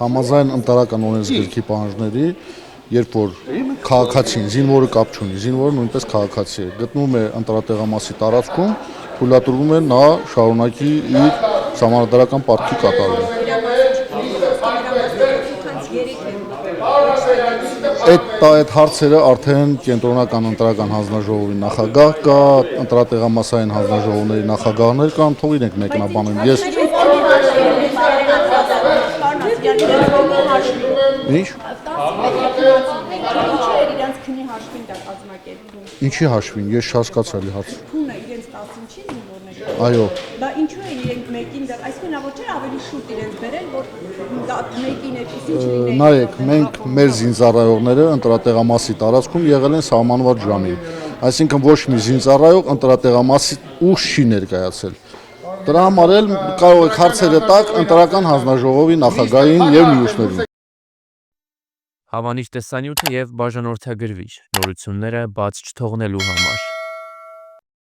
Համաձայն ընտրական օրենսգրքի պահանջների, երբ որ քաղաքացին, զինվորը կապ չունի, զինվորը նույնպես քաղաքացի է, գտնվում է ընտրատեղամասի տարածքում, թույլատրվում է նա շարունակի իր սահմանադրական պարտքի կատարումը։ Այդ հարցերը արդեն կենտրոնական ընտրական հանձնաժողովի նախագահ կա, ընտրատեղամասային հանձնաժողովների նախագահներ կան, թող իրենք մեկնաբանեն։ Ես Ինչի հաշվին, ես չհասկացա էլի հարցը։ Քունը իրենց 10-ի զինվորները։ Այո։ Բա ինչու են իրենք մեկին դա, այսինքն ոչ չէ ավելի շուտ իրենց բերել, որ մեկին այդպեսին չլինի։ Նայեք, մենք մեր զինծառայողները ընտրատեղամասի տարածքում եղել են սահմանված ժամին։ Այսինքն ոչ մի զինծառայող ընտրատեղամասի ուշ չի ներկայացել։ Դրա համար էլ կարող եք հարցերը տալ ընտրական հանձնաժողովի նախագահին եւ մյուսներին։ Հավանիչ տեսանյութը եւ բաժանորդագրվիչ նորությունները բաց չթողնելու համար։